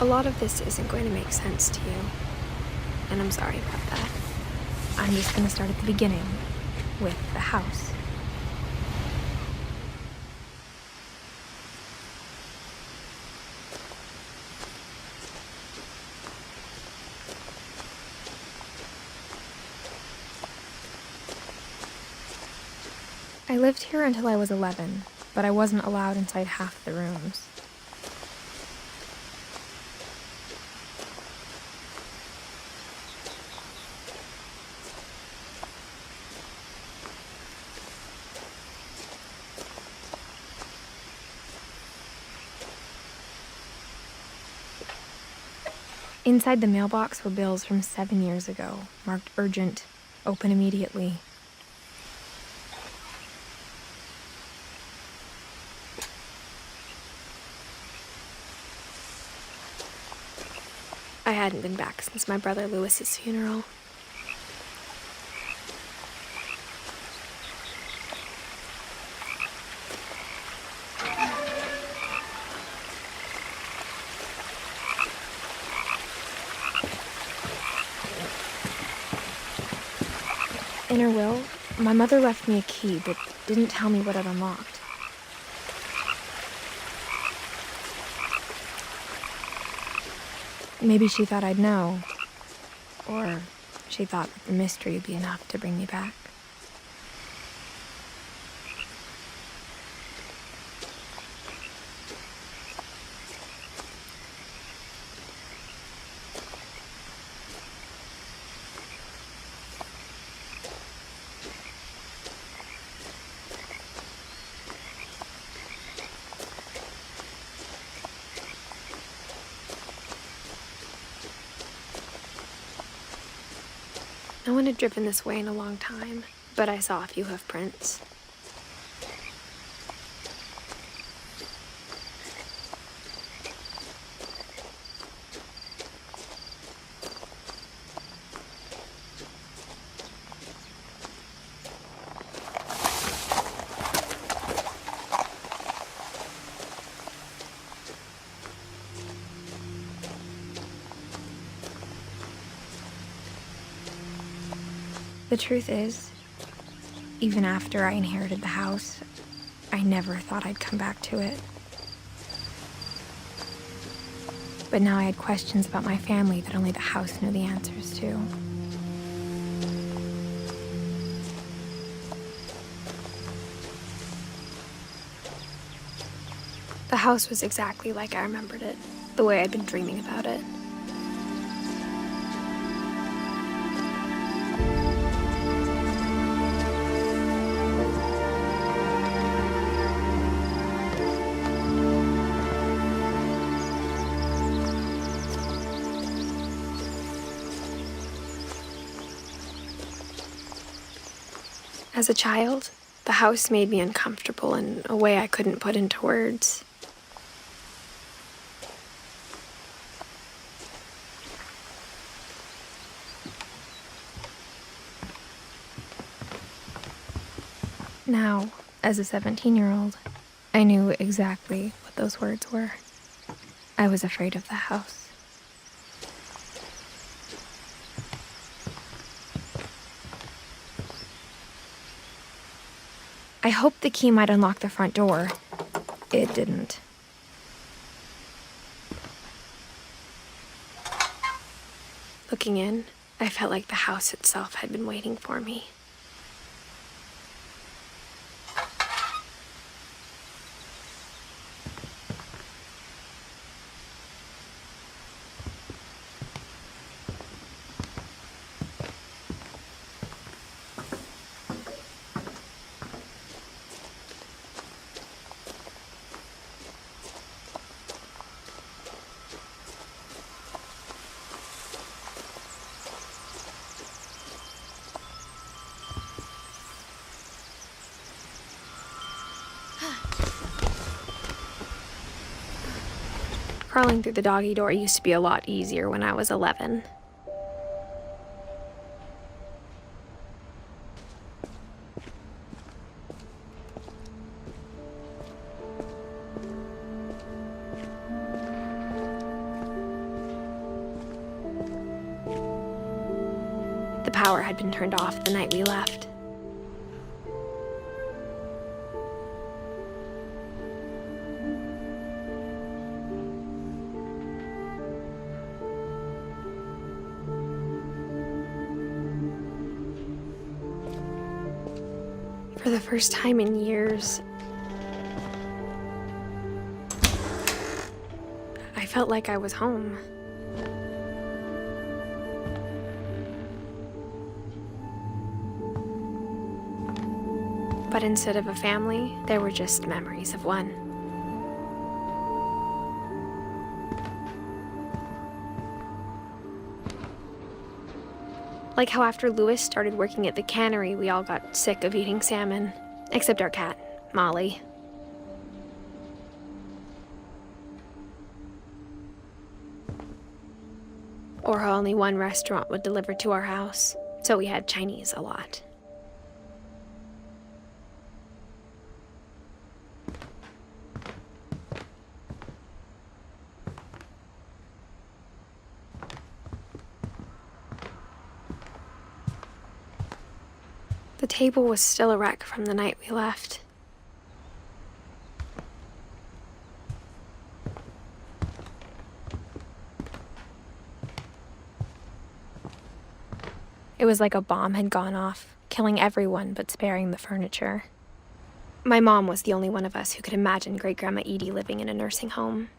A lot of this isn't going to make sense to you, and I'm sorry about that. I'm just going to start at the beginning, with the house. I lived here until I was 11, but I wasn't allowed inside half the rooms. Inside the mailbox were bills from 7 years ago, marked urgent, open immediately. I hadn't been back since my brother Lewis's funeral. In her will, my mother left me a key, but didn't tell me what it unlocked. Maybe she thought I'd know, or she thought that the mystery would be enough to bring me back. No one had driven this way in a long time, but I saw a few hoof prints. The truth is, even after I inherited the house, I never thought I'd come back to it. But now I had questions about my family that only the house knew the answers to. The house was exactly like I remembered it, the way I'd been dreaming about it. As a child, the house made me uncomfortable in a way I couldn't put into words. Now, as a 17-year-old, I knew exactly what those words were. I was afraid of the house. I hoped the key might unlock the front door. It didn't. Looking in, I felt like the house itself had been waiting for me. Crawling through the doggy door used to be a lot easier when I was 11. The power had been turned off the night we left. For the first time in years, I felt like I was home. But instead of a family, there were just memories of one. Like how after Louis started working at the cannery, we all got sick of eating salmon. Except our cat, Molly. Or how only one restaurant would deliver to our house, so we had Chinese a lot. The table was still a wreck from the night we left. It was like a bomb had gone off, killing everyone but sparing the furniture. My mom was the only one of us who could imagine Great-Grandma Edie living in a nursing home.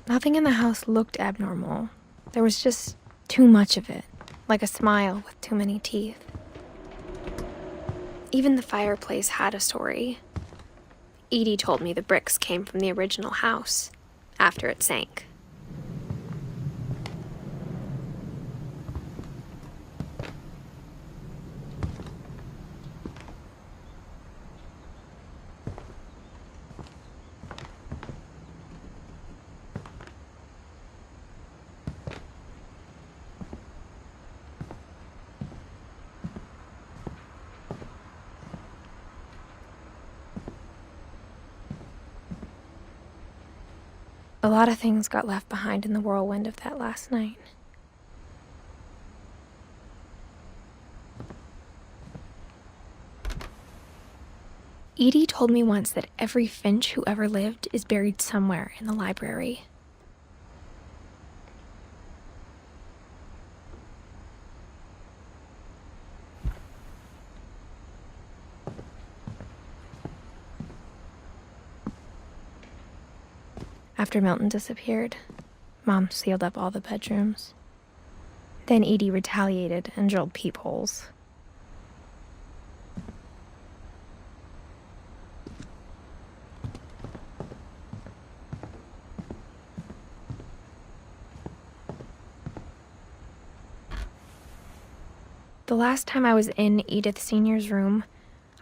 Nothing in the house looked abnormal. There was just too much of it, like a smile with too many teeth. Even the fireplace had a story. Edie told me the bricks came from the original house, after it sank. A lot of things got left behind in the whirlwind of that last night. Edie told me once that every Finch who ever lived is buried somewhere in the library. After Milton disappeared, Mom sealed up all the bedrooms. Then Edie retaliated and drilled peepholes. The last time I was in Edith Sr.'s room,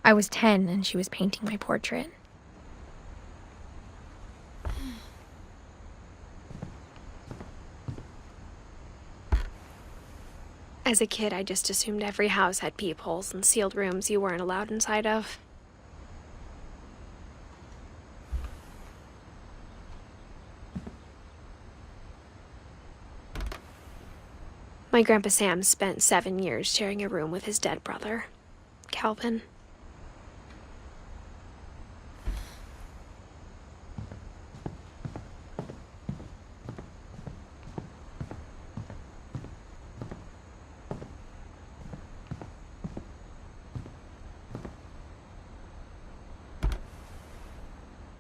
I was 10 and she was painting my portrait. As a kid, I just assumed every house had peepholes and sealed rooms you weren't allowed inside of. My Grandpa Sam spent 7 years sharing a room with his dead brother, Calvin.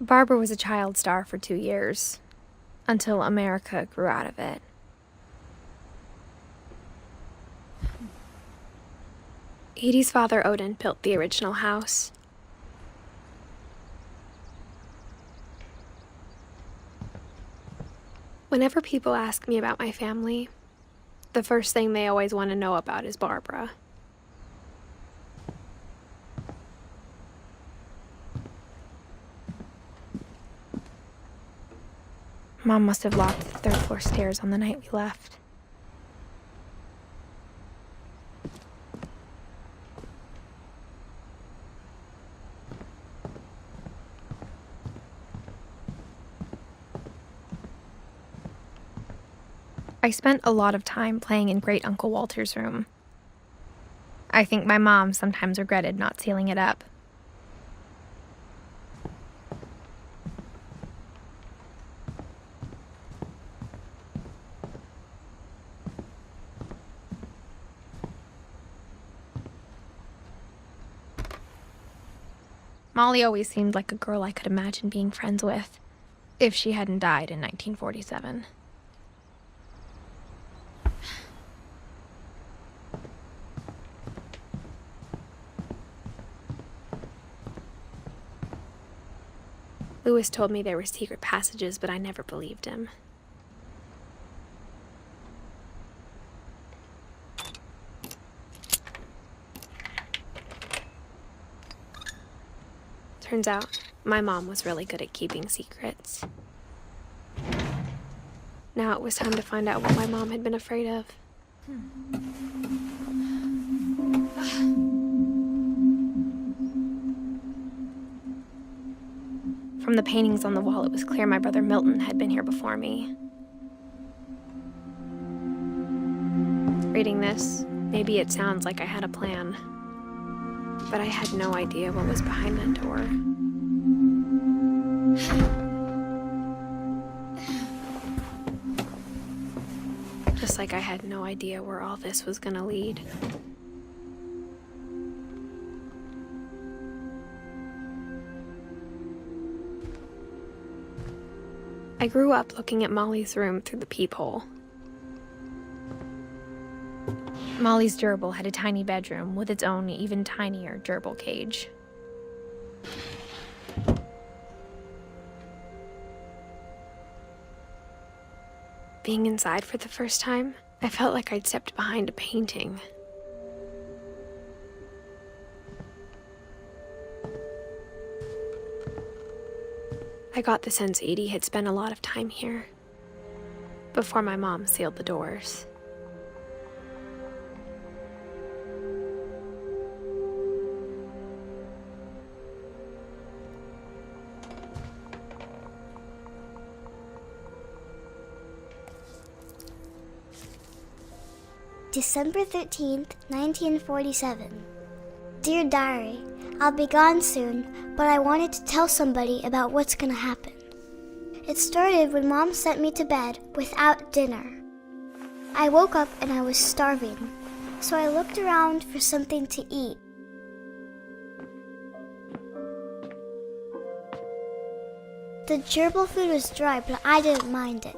Barbara was a child star for 2 years, until America grew out of it. Edie's father, Odin, built the original house. Whenever people ask me about my family, the first thing they always want to know about is Barbara. Mom must have locked the third-floor stairs on the night we left. I spent a lot of time playing in Great Uncle Walter's room. I think my mom sometimes regretted not sealing it up. Molly always seemed like a girl I could imagine being friends with, if she hadn't died in 1947. Lewis told me there were secret passages, but I never believed him. Turns out, my mom was really good at keeping secrets. Now it was time to find out what my mom had been afraid of. From the paintings on the wall, it was clear my brother Milton had been here before me. Reading this, maybe it sounds like I had a plan. But I had no idea what was behind that door. Just like I had no idea where all this was gonna lead. I grew up looking at Molly's room through the peephole. Molly's gerbil had a tiny bedroom with its own even tinier gerbil cage. Being inside for the first time, I felt like I'd stepped behind a painting. I got the sense Edie had spent a lot of time here, before my mom sealed the doors. December 13th, 1947. Dear Diary, I'll be gone soon, but I wanted to tell somebody about what's gonna happen. It started when Mom sent me to bed without dinner. I woke up and I was starving, so I looked around for something to eat. The gerbil food was dry, but I didn't mind it.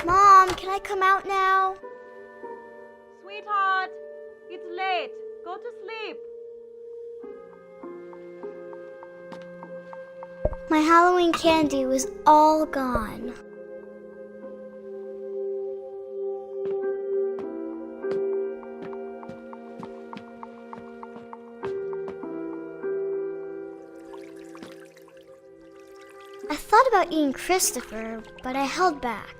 Mom, can I come out now? Sweetheart, it's late. Go to sleep. My Halloween candy was all gone. I thought about eating Christopher, but I held back.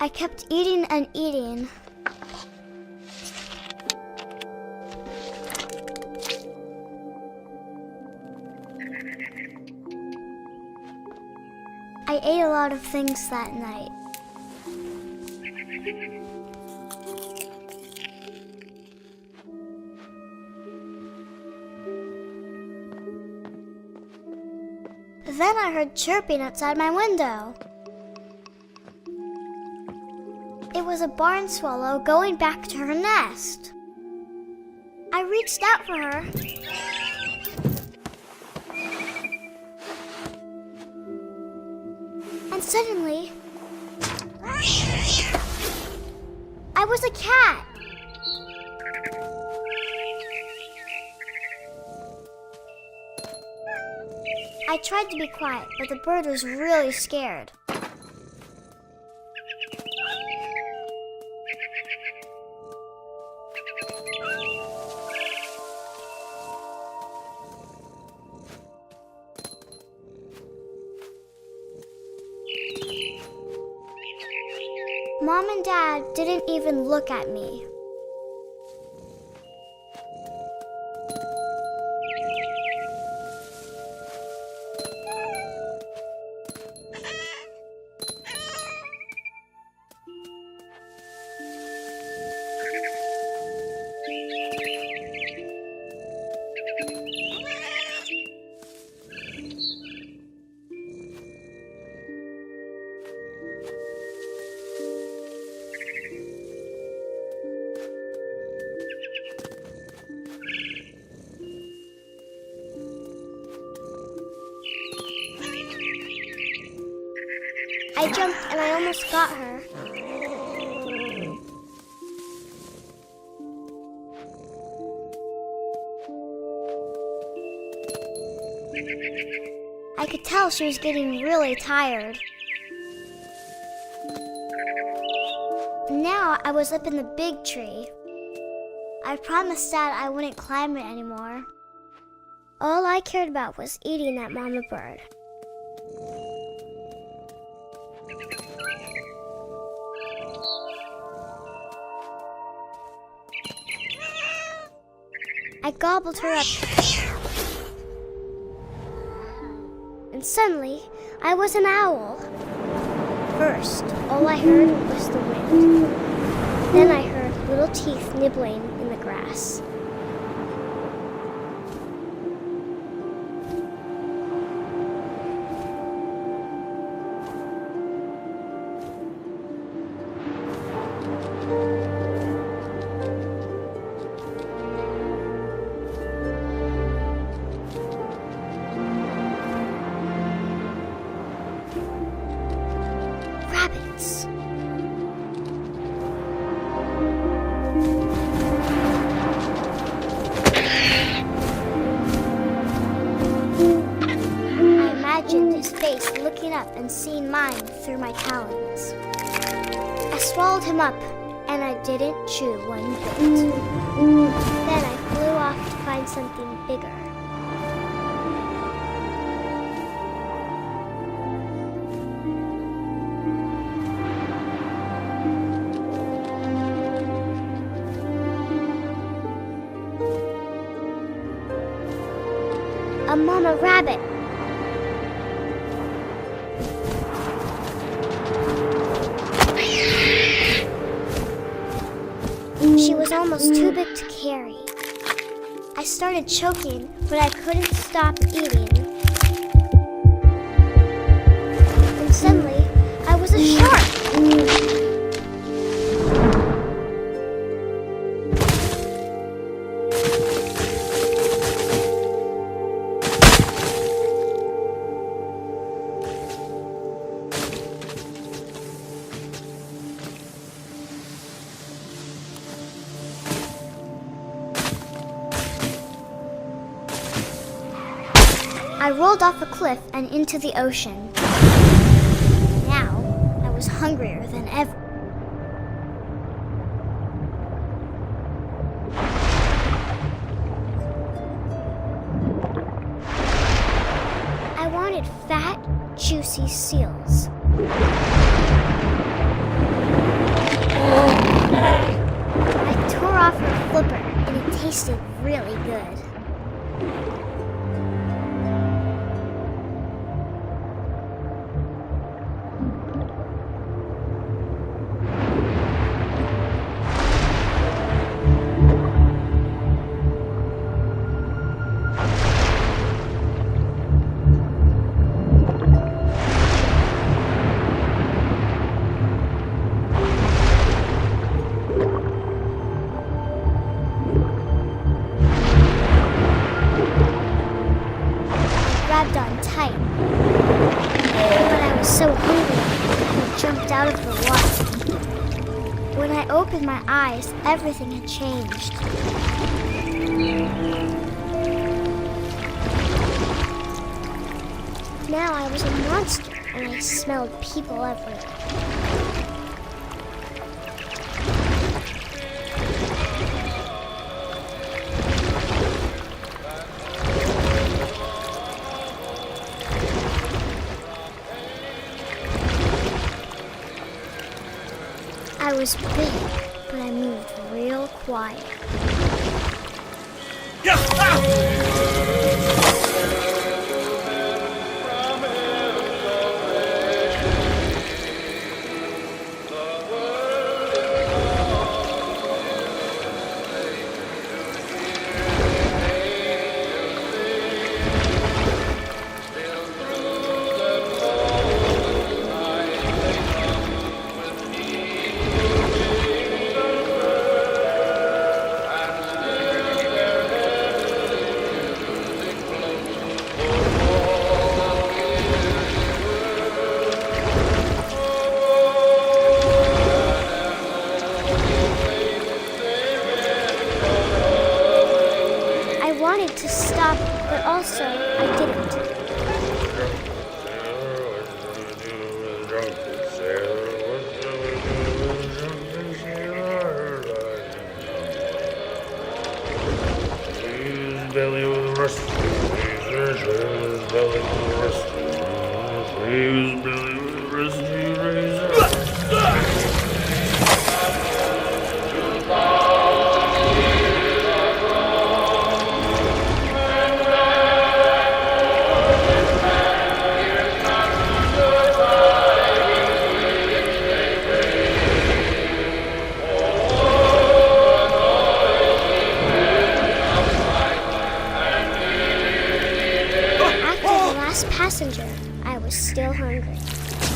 I kept eating and eating. I ate a lot of things that night. Then I heard chirping outside my window. It was a barn swallow going back to her nest. I reached out for her. And suddenly, I was a cat. I tried to be quiet, but the bird was really scared. Mom and Dad didn't even look at me. I jumped and I almost got her. I could tell she was getting really tired. Now I was up in the big tree. I promised Dad I wouldn't climb it anymore. All I cared about was eating that mama bird. I gobbled her up. And suddenly, I was an owl. First, all I heard was the wind. Then I heard little teeth nibbling in the grass. Rabbits. I imagined his face looking up and seeing mine through my talons. I swallowed him up, and I didn't chew one bit. Then I flew off to find something bigger. A mama rabbit. She was almost too big to carry. I started choking, but I couldn't stop eating. And suddenly, I was a shark. I rolled off a cliff and into the ocean. Now, I was hungrier than ever. I wanted fat, juicy seals. straw for a flipper, and it tasted really good. Grabbed on tight, but I was so hungry I jumped out of the water. When I opened my eyes, everything had changed. Now I was a monster, and I smelled people everywhere. I was big, but I moved real quiet. I wanted to stop, but also I didn't. Passenger, I was still hungry.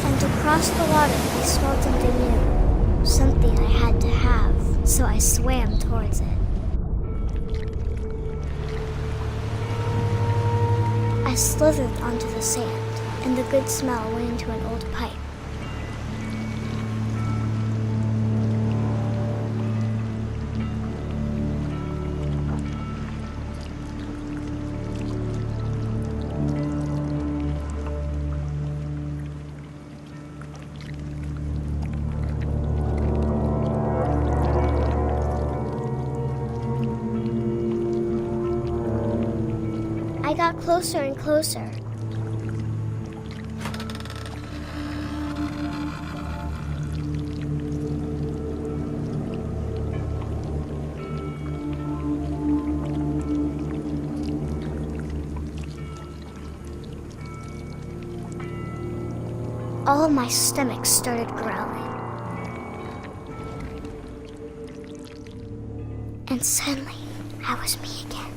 And across the water, I smelled something new. Something I had to have, so I swam towards it. I slithered onto the sand, and the good smell went into an old pipe. I got closer and closer. All my stomach started growling. And suddenly, I was me again.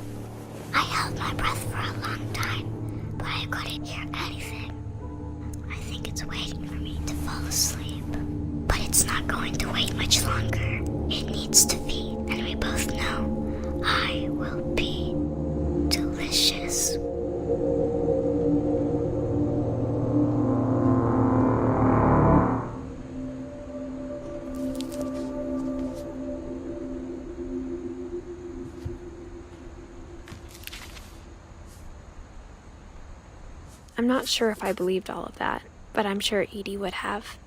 I held my breath for a long time, but I couldn't hear anything. I think it's waiting for me to fall asleep. But it's not going to wait much longer. It needs to feed, and we both know I will be delicious. I'm not sure if I believed all of that, but I'm sure Edie would have.